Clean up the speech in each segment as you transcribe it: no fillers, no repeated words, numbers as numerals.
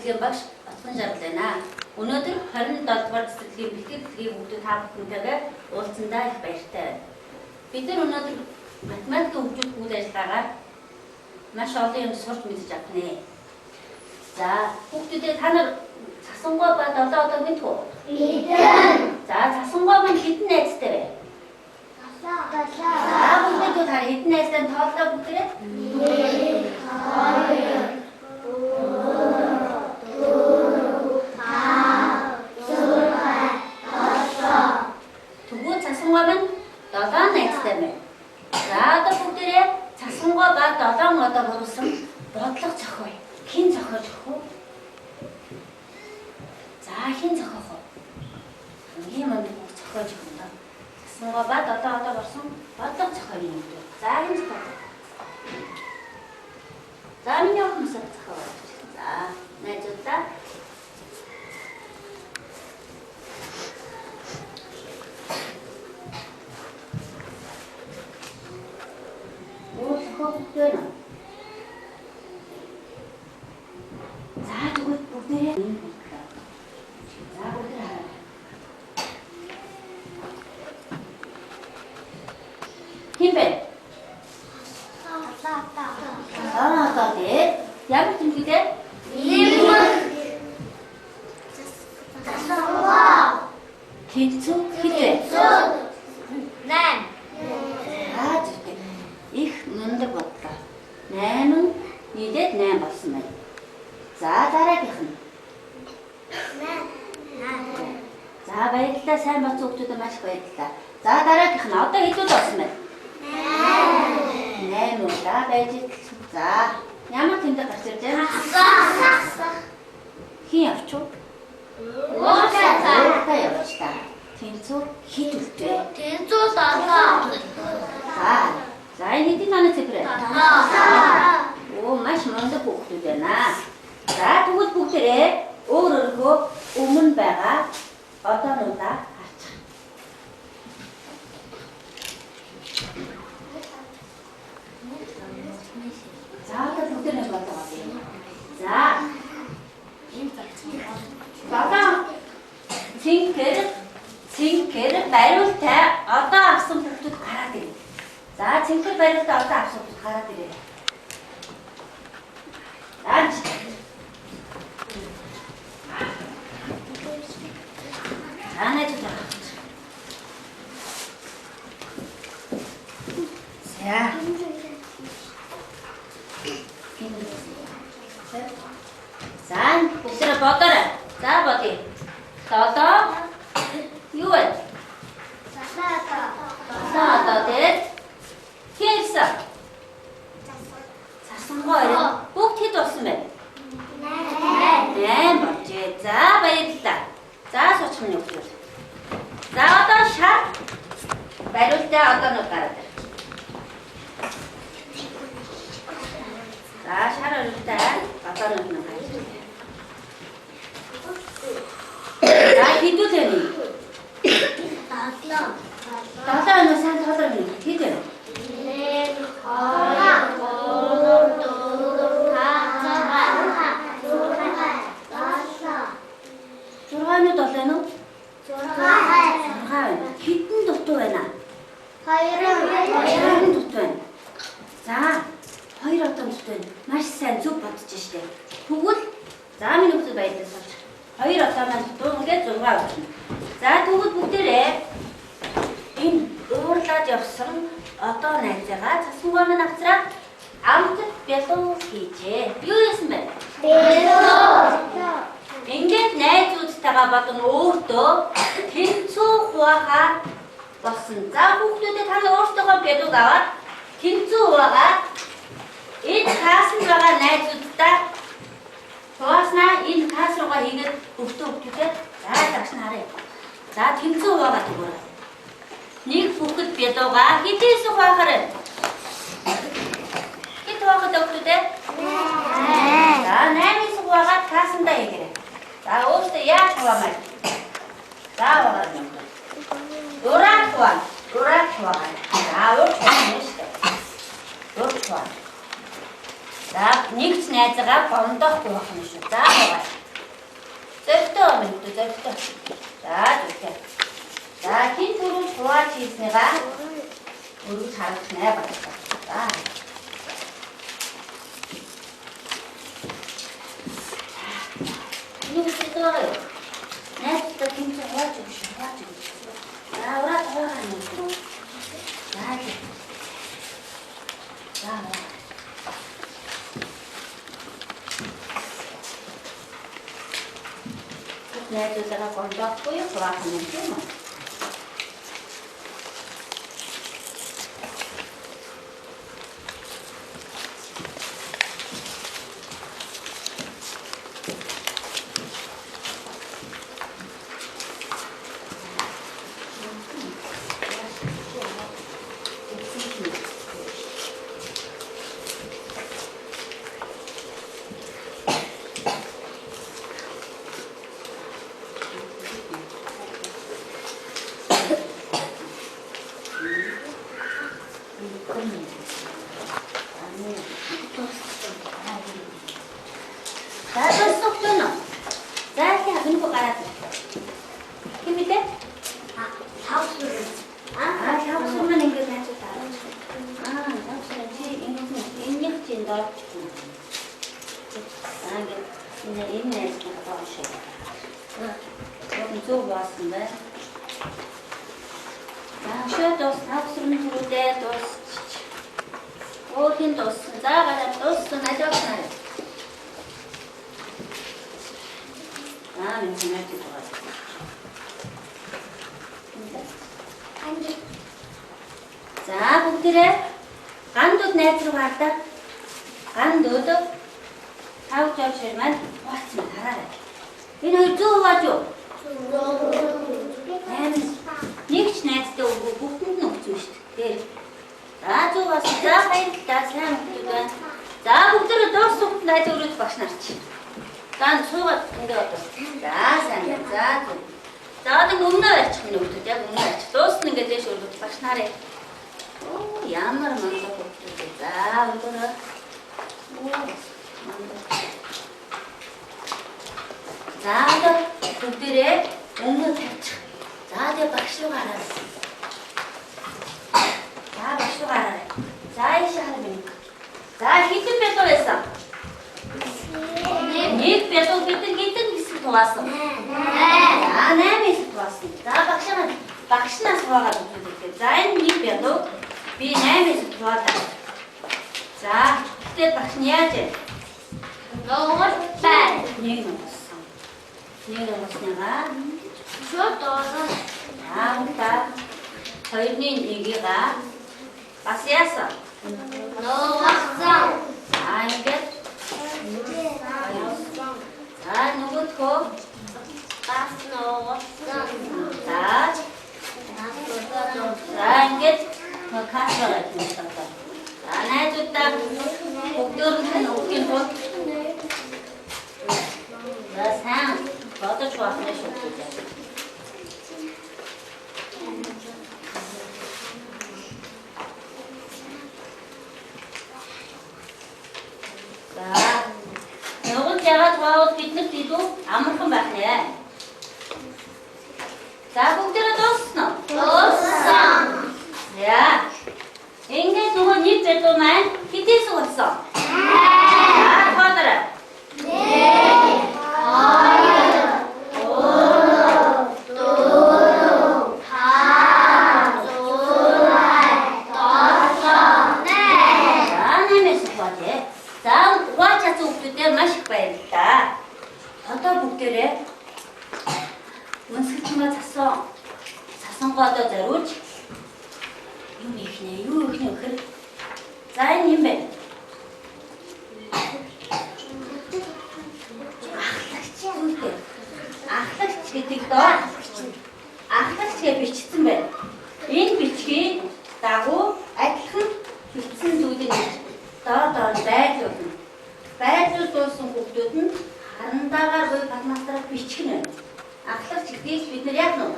цэцэрлэгийн багш Батхан Жаргал байна. Өнөөдөр 27 дугаар цэцэрлэгийн бэлтгэл бүлгийн хүүхдүүд та бүхэнтэйгээ уулзсандаа их баяртай байна. Бид нар өнөөдөр математикийн хөгжүүлэлт үйл ажиллагаагаар маш олон юм сурч мэдэж авах нэ. За хүүхдүүдээ та нар цасангой ба 7 одоо мэдв үү? Мэдэн. За цасангой маань хэдэн найзтай вэ? 7. За бүгдээ та хэдэн найзтай тооллоо бүгдээ? 1 2 цасангой маань 7 найзтай байна. За одоо бүгдээрээ цасангой ба 7 одоо хөрвсөн бодлого зохиоё. Хэн зохиож өгөх вэ? За хэн зохиох вэ? Хамгийн манд бүх зохиож өгөх юм даа. Цасангой ба 7 одоо борсон бодлого зохиоё юм даа. За хэн зохиох вэ? За миний хүмүүс зохиоё. За найзуудаа бүгдээ. За тэгвэл бүгдээ. За бүгдээ хараа. Хин бэ? Аа дээ. Яг тэмдэглээ. Тэнцүү хитэ. 8. Их мундаг бодлоо. 8 нийлээд 8 болсон байна. За дараагийнх нь. За баярлалаа, сайн бацсан хүүхдүүдэд маш их баярлалаа. За дараагийнх нь одоо хэдүүд болсон байна? 8 удаа байж идэл. За ямар тэмдэг гарч ирж байна? Хин явч уу? Уутаа явч та. Тэнцүү хит үлдээ. Тэнцүү 7. За энэ хэдийн манай цифрээ? 7. Оо маш мундаг хүүхдүүд байна. За тэгвэл бүгдээрээ өөрөөрөө өмнө байгаа одоонуудаа харчих. За одоо бүгдээрээ бодоо. За бага цэнхэр бариултай одоо авсан хүүхдүүд гараад ирнэ. За цэнхэр бариултай одоо авсан хүүхдүүд гараад ирнэ. Анч. Анаач таа. За. За бүгдээ бодоорой. За бодъё. 7 юу вэ? 7 одоо тэгээд хийсэн. Цасангой бүгд хэд болсон бэ? 8 болжээ. За баярлалаа. За суучих нь өгчүүл. За одоо шар бариултаа одоонууд гараад ир. За шар бариултаа одоонууд нь гараад ир. За хэдүүд вэ? 7 нь сайн тоолоо нэг хэд вэ? 6-ны 7 нь 6. Хэдэн дутуу байна? 2 дутуу байна. За 2 одон дутуу байна. Маш сайн зөв бодож штэ. Тэгвэл за миний хүүхд баярлалаа сууч. 2 одоо маань дутуу ингээд 6 болно. За тэгвэл бүгдээрээ энэ уурлаад явсан одоо найзаагаа цасангой маань авцраад амт бэлүү хийжээ. Юу яасан бэ? Бэлүү. Ингээд найзуудтайгаа бодон өөртөө тэнцүү хуваахаар болсон. За хүүхдүүдээ та өөртөөгөө бэлүүг аваад тэнцүү хуваагаад энэ хаасан байгаа найзуудтай хувааснаа энэ хаас руугаа хийгээд бүгдээ за дагш нь харъя. За тэнцүү хуваагаад өгөөрэй. Нэг хүүхэд бэлүүгаа хэдээс хуваахаар вэ? Хэд хуваахад өгдөө? 8. За 8-ээс хуваагаад хаасандаа хийгээрэй. За өөртөө яаж хуваамай? За хуваагаад юм. Дураад хуваа. За урд хуваа шүү дээ. Урд хуваа. За нэг ч найзгаа гомдоохгүй байх юм шүү. За байгаа. Зөртөө минь зөртөө. За зүгтээ. За хин түрүү хувааж хийснийгаа өргөж харах нэ байна. За. Нэг зүйл найзтай тэмцэж хувааж өгч хувааж өгч. За ураад хоороо юм. За. За. найзуудаараа гомдоохгүй хуваах юм тийм үү? За бүгдээрээ гандууд найз руу гардаа. Гандууд тав жавшир маань хооцсон хараарай. Энэ хоёр зүү хувааж юу? Нэг ч найзтай өгөө бүгдэнд нь өгч шүү дээ. За зүүгаас за баярлалаа сайн бүгд байна. За бүгдээрээ доос сухт найз өрөөж багш нарч. Дан суугаад ингэ одоо. За сайн байна. За зүг. За одоо өмнө барьчих минь өгдөг яг өмнө барьчих. Дуусна ингэ дээш өргөж багш нарыг. Ямар мангар бүгдээ. За өнөөрөө. За одоо бүгдээрээ өмнө тавьчих. За тэгээ багш руу гараа. За багш руу гараа. За ийш харъя. За хэдэн бэлдүү байсан? Нэг бэлдүү бид хэдэн хэсэг тугаасан? 8 хэсэг тугаасан. За багшнаас хаваагаад үзүүлээ. За энэ нэг бэлдүү би 8 хэсэг тугаалаа. За тэгээд багш нь яаж вэ? Ногоос бай. Нэг ногоос. Нэг ногоосныгаа шууд доороо. Та хоёрны нэгийг бас яасан? Ногоос. Ингээд. За нөгөөдхөө бас ногоос. За ингээд кастраа хийсэн. За найзуудаа бүгдөө нь өгөх тул за сайн бодож байна шүү дээ. За нөгөө яагаад баавал биднэрт илүү амархан байх нэ. За бүгдээ дуусна уу? Дууссан. Яа. Ингээд нөгөө нэг бэлдүү маань хэдээс болсон? Хоодороо. 1 2 3 4 5 6 7 8 болээ. За хуваачаа зүгтүүдээ маш их баярлалаа. Одоо бүгдээрээ өнсгөлмөө засангоодоо зориулж юу ихнэ гэхээр за энэ юм байна. Ахлагч гэдэг доо ахлагч гэж бичсэн байна. Энэ бичгийг дагуу адилхан бичсэн зүйлийг доод байрлуулна. Байрлуулсан хүмүүсд нь харандаагаар буй форматаар бичих нь. Ахлагч гэдгийг бид нар яг нь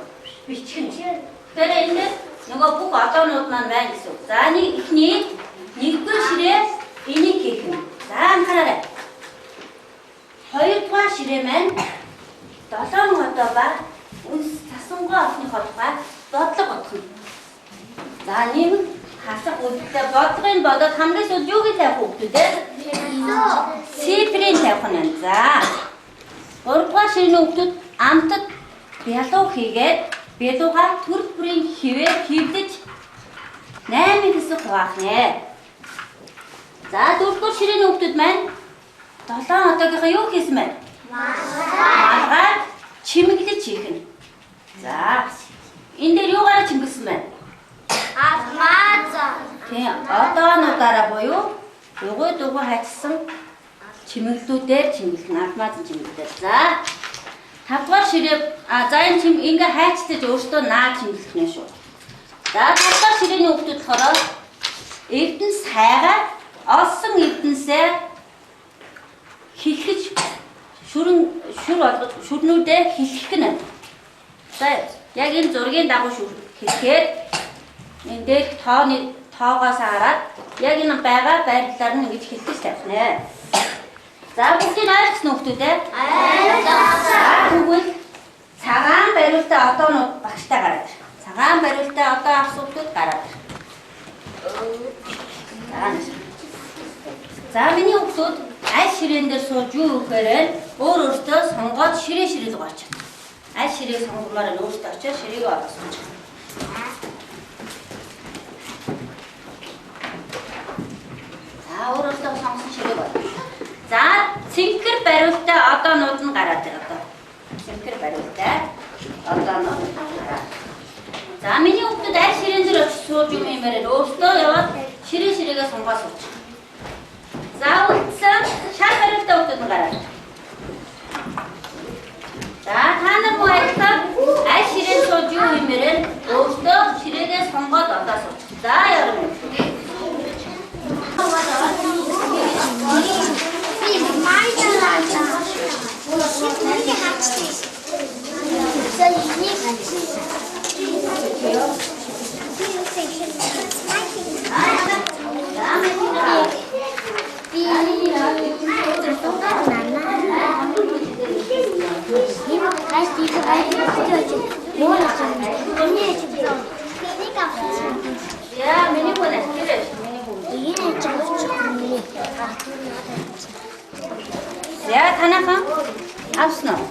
бичих нь. Тэгэхээр энэ нөгөө бүх одоонууд маань байна гэсэн үг. За нэг ихний нэгдүгээр ширээ энийг хийх юм. За анзаараарай. 2-р ширээ маань 7 модоо ба үнс засангаа олохныхоо тухай бодлого бодох нь. За нэг хасах үлдээ бодлогыг бодоод хамгийн сүүлд юу гэж тавих вэ гэдэг? Цифрын тавих нь. За 3-р ширээний хүүхдүүд амтад бялуу хийгээд бялуугаа төр бүрийн хിവэр хөвдөж 8 хэсэг хуваах нэ. За 4-р ширээний хүүхдүүд маань 7 одоогийнхаа юу хийсэн бэ? Малгай чимэглэж хийх нь. За энэ дээр юугаараа чимгэлсэн бэ? Алмаза. Тийм, одоонуудаараа буюу дугуй хайчсан чимэглэлүүдээр чимгэлнэ, алмазын чимэглэлээр. За 5-р ширээ за энэ ингээ хайчтаж өөртөө наа чимгэлэх нэ шүү. За 5-р ширээний хүүхдүүд болохоор эрдэнэс хайгаа олсон эрдэнэсээ хилхэж шүр болгож шүрнүүдээ хилхэх нь. За яг энэ зургийн дагуу шүр хилэхэд энэ дээр тоогоос хараад яг энэ байгаа байрлалаар нь ингэж хилдэж тавих нэ. За бүгдийг ойлгосон хүүхдүүд ээ? За тэгвэл цагаан бариултаа одоонууд багштай гараад ир. Цагаан бариултаа одоо авах хүүхдүүд гараад ир. За миний хүүхдүүд аль ширээн дээр сууж юу өгөхөөр өөртөө сонгоод ширээ рүү орчих. Аль ширээг сонгомоор нь өөртөө очиж ширээгээ олгосон. За өөртөө сонгосон ширээг бол. За цэнхэр бариултаа одоонууд нь гараад ир одоо. Цэнхэр бариултаа одоонууд гараад. За миний хүүхдүүд аль ширээн дээр очиж сууж юмээр өөртөө яваад ширээгээ сонгоод сууж. За үлдсэн шар бариултаа хүүхдүүд нь гараад. За та нар бүгд аль ширээн сууж юмээр өөртөө ширээгээ сонгоод одоо сууж. За яруу. Ja, миний хүн ашигтай. Миний хүн. Энэ жавч. За танайхан авсан уу?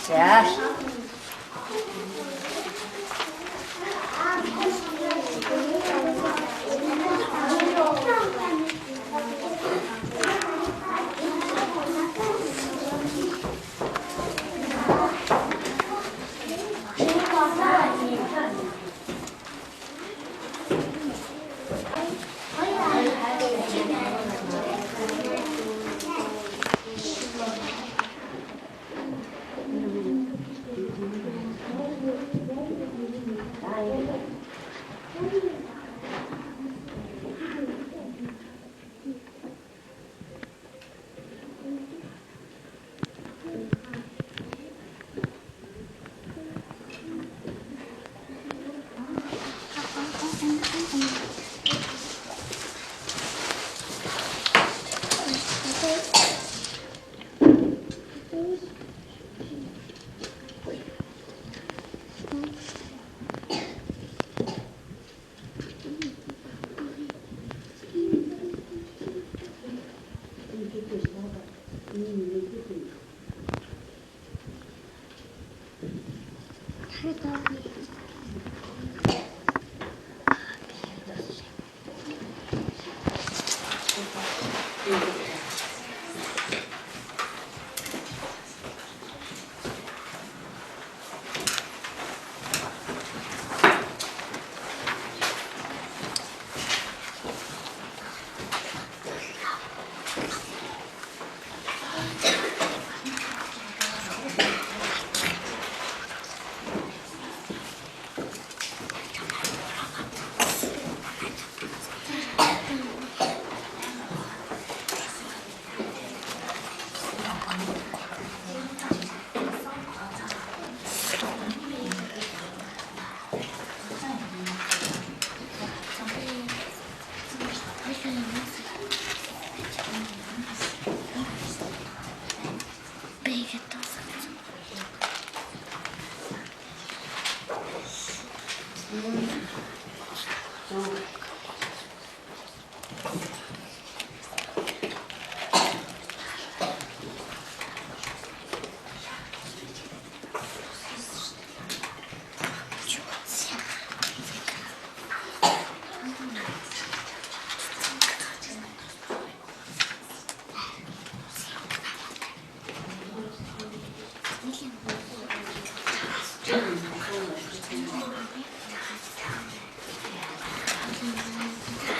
За.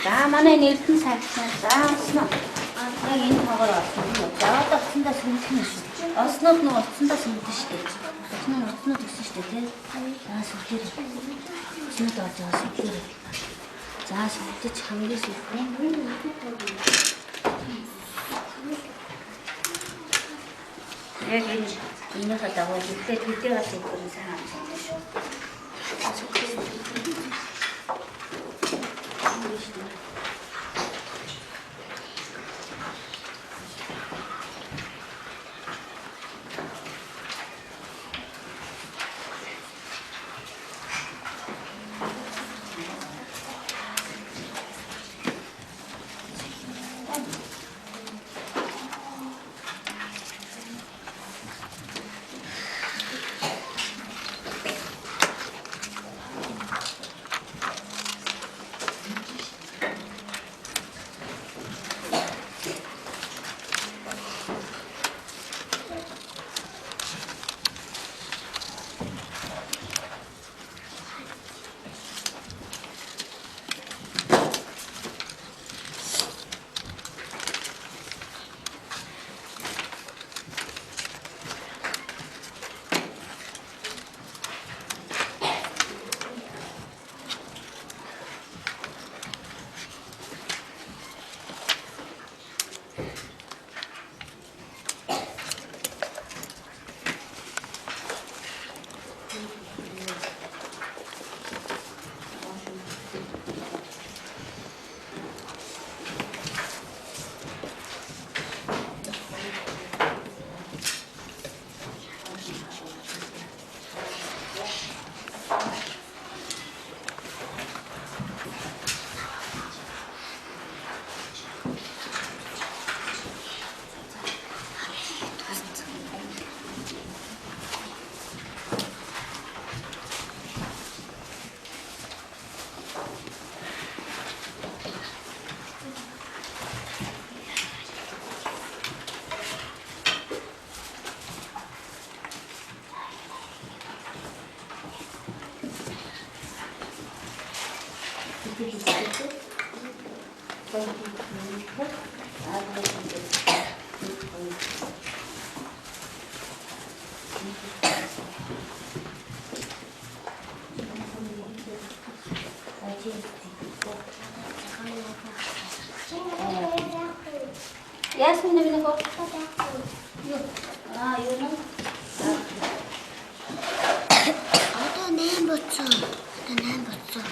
За манай нэрдэн сайхан заасан. Яг энэ тоогоор олсон юм. За одоо утсандаа сүнхэн шүү. Олснууд нь утсандаа сүнхэн шүү дээ. Утснууд өгсөн шүү дээ, тий. За сүнхээр. Сүнхэд олж байгаа сүнхээр. За сүнхэж хамгийн сүнхэн. Яг энийхээ дагуу ихтэй төдийгээс өгсөн сайн амжилттай шүү. Ясмина минь хоо. Юу? Юу нэ? Одоо 8 боцсон. Одоо 8 боцсон.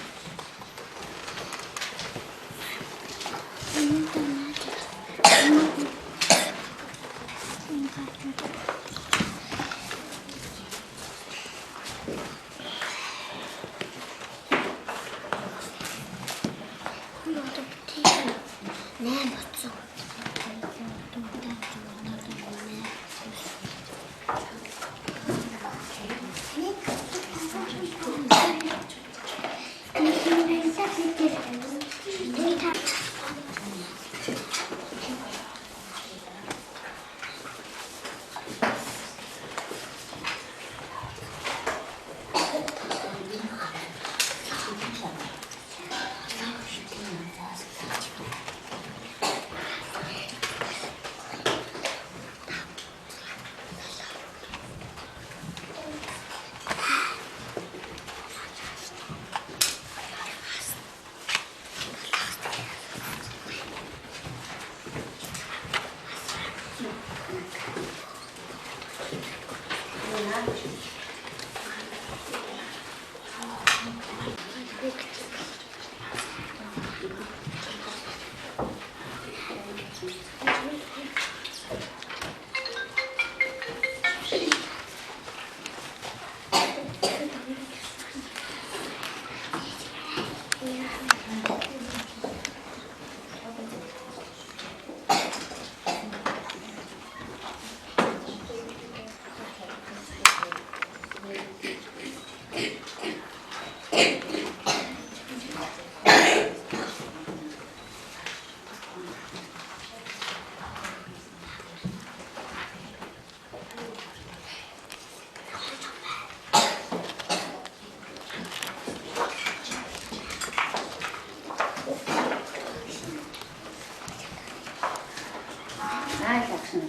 아이, 작순이.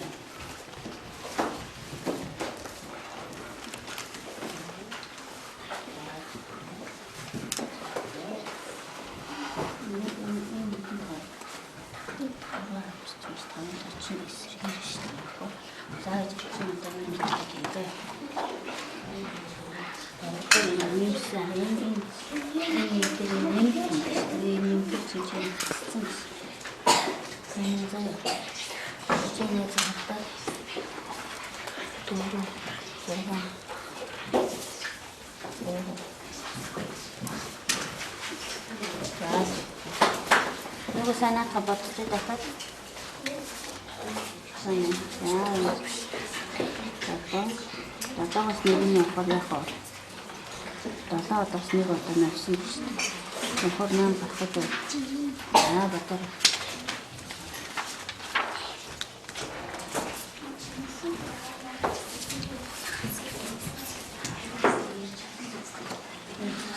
Luego sana kapatı dapat. Sana ya. Dapat asnini yapar yapar. Dapat asnini bakar nasıl işte. Kornan bakar. Ya bakar.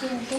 Şimdi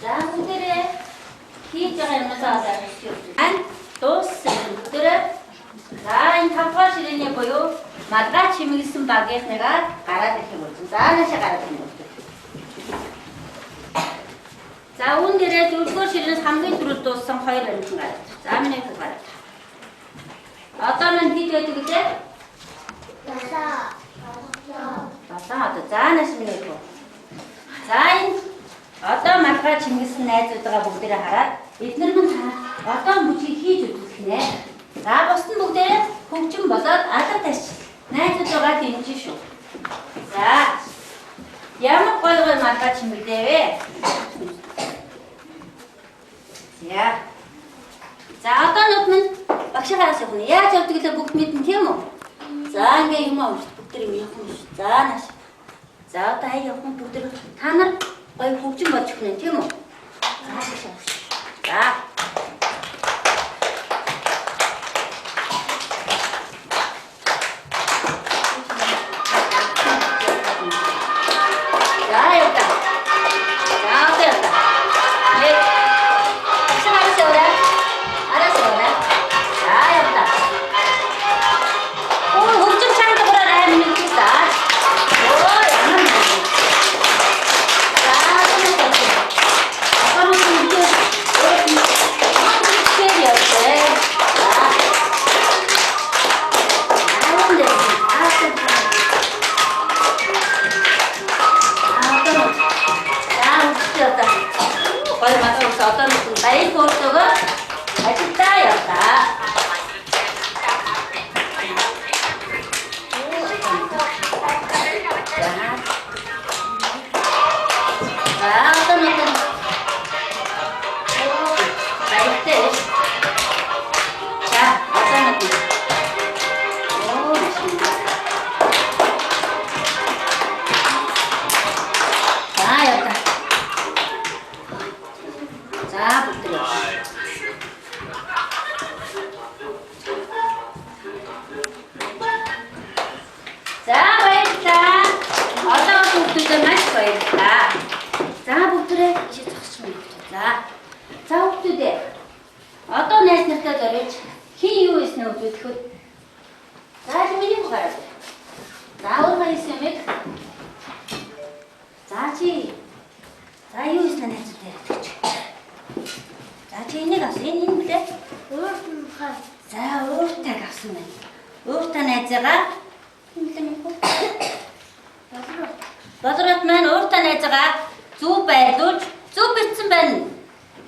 자, 무대를 기입장하면서 하자. 안, 또 쓰는 무대를 자, 이 탑화실에 보여. 마다 치미 있으면 밖에 내가 갈아들이고 자, 하나씩 갈아들이고 자, 온데를 둘것실은 3분 둘을 또 성화이를 중간에 자, 하면에 그 갈아 어떠는 뒤에 그때? 맞다. 자, 하나씩 내고 자, 어떤 말과 짐기스 내주다가 목대를 하라. 이들은 다 어떤 무지히 주두시네. 나 무슨 목대를 국좀 벗어 아따다시 내주다가 딘지쇼. 자, 야목 걸고 말과 짐기대회. 자, 어떤 옷은 박시가라서 보네. 야, 저 어떻게 더 목 밑은 티모. 자, 이게 이모 북들이 자, 하나씩. 자, 어떤 아이가 북들이 하나. 어이 국좀 맞추는 티모. 자. 자, 여기다. 자, 어때였다. 네. 박수 알았어, 그래? 알았어, 그래? 자, 여기다. 오, 국좀 차려도 그러라. 이렇게 있다. 오, 양만 먹어. 자, 끝났어. 아까는 좀 이렇게, 스케일이었대. 자. 나오는데, 거의 맞춰서 어떤 나이 고속은 아주 따였다. 자, 어떤 나이 때. 자, 어떤 오, 맛있네. найзгаа. Болрот маань ууртаа найзгаа зөв байлуулж зөв битсэн байна.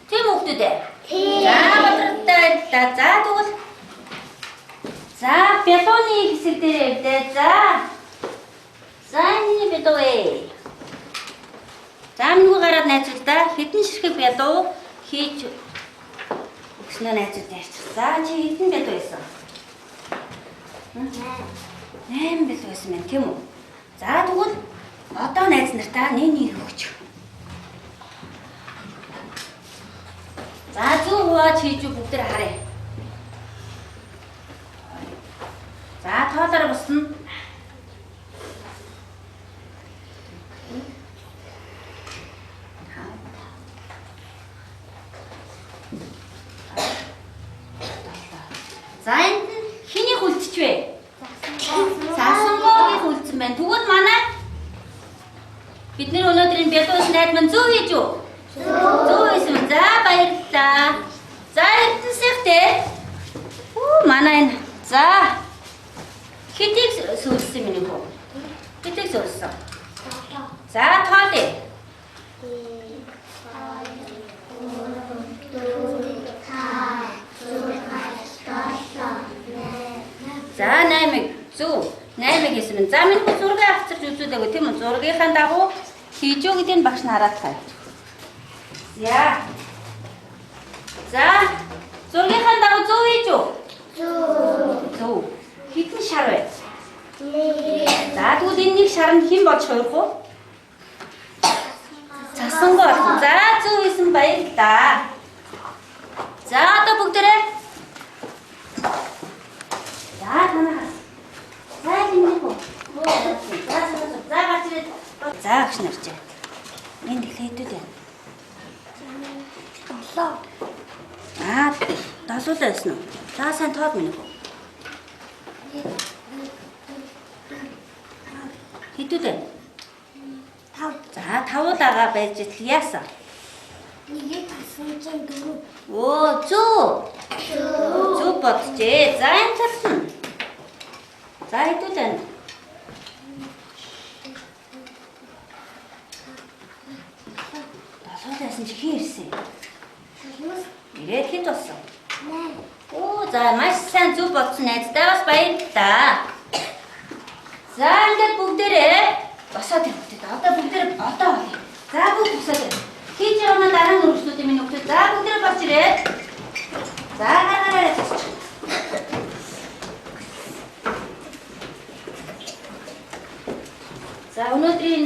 Тийм үгтүүд ээ. За болроттой та за тэгвэл за бетоны хэсэг дээр явдаа. За энэ бетон ээ. За минь гараад найзуудаа хэдэн ширхэг бетон хийж өгснөө найзуудаа ярьчих. За чи хэдэн бетон байсан? 8 бетон байсан мэн тийм үү? За тэгвэл одоо найз нартаа нэг өгч. За зөв хувааж хийж бүгд харъя. За тоолоор босно. За энд хиний хүлцэж вэ? Сасангоогийн хүлцэн байна. Тэгвэл манай бид нэр өнөөдрийн бядуус найд маань зөв хийж үү? Зөв хийсэн. За баярлалаа. За эрдэнэстэй. Манай энэ. За. Хитийг сүлсэн миний хөө. Хитийг сүлсэн. За тоолъё. За 8 зөв. 8 хийсэн юм. За минь зургийг авчирч үзүүлээгөө тийм үү? Зургийнхаа дагуу хийж үү гэдгийг багш нь хараад тань. За. За. Зургийнхаа дагуу зөв хийж үү? Зөв. Хитэн шар бай. За тэгвэл энэ нэг шарнд хэн болж хуурах вэ? Цасангоо. За зөв хийсэн баярлалаа. За одоо бүгдээрээ. За танаа. За энэ хөө. За гарч ирээд. За агш нарч. Энд их хэдүүд байна. 7. 7 байсан уу? За сайн тоод минь хөө. Хэдүүд байна? 5. За 5-аагаа байж итл яасан? Нэгийг тасалсан 4. Оо зөв. Зөв бодчихээ. За энэ талсан. За хэдүүд байна? 7 байсан чи хин ирсэн? Ирээд хэд болсон? 8. Оо за маш сайн зөв бодсон найздаа бас баярлалаа. За ингээд бүгдээрээ босоод ирэх. Одоо бүгдээрээ одоо авъя. За бүгд босоод ирэх. Хийж явна дараа нь өргөжлүүдийн минь өгдөө. За бүгдээрээ бос ирээд. За гараарай. За өнөөдрийн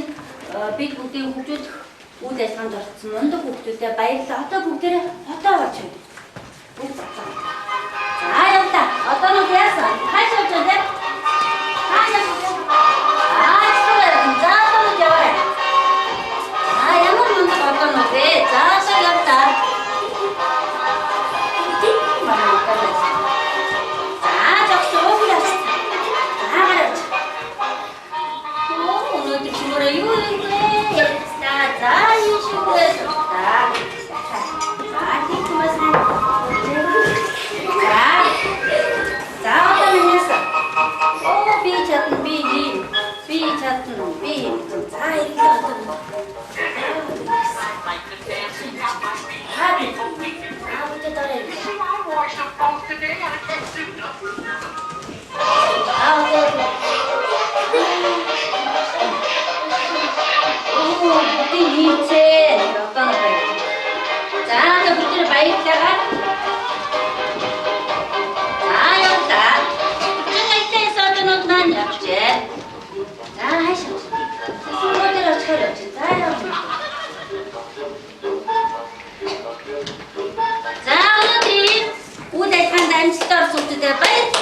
бид бүгдийн хөгжүүлэх үйл ажиллагаанд орсон мундаг хүүхдүүдэд баярлалаа. Одоо бүгдээрээ хотоо аваач. Бүгд цацаа. За яваа. Одоо нэг яасан? Хайш явж байна те? Хайш явж байна. За одоо нэг яваа. Ямар мундаг одоо нэг вэ? За одоо яваа. За жогч уугаас. За гараач. Өнөөдөр чимээрээ юу юм бэ? За юу шиг вэ? За тийм хүмүүс нэ. За одоо минийс. Оо би чадна би. За ирэх одоо. За өнөөдрийн үйл ажиллагаанд амжилтаар сүлжээ баярлалаа.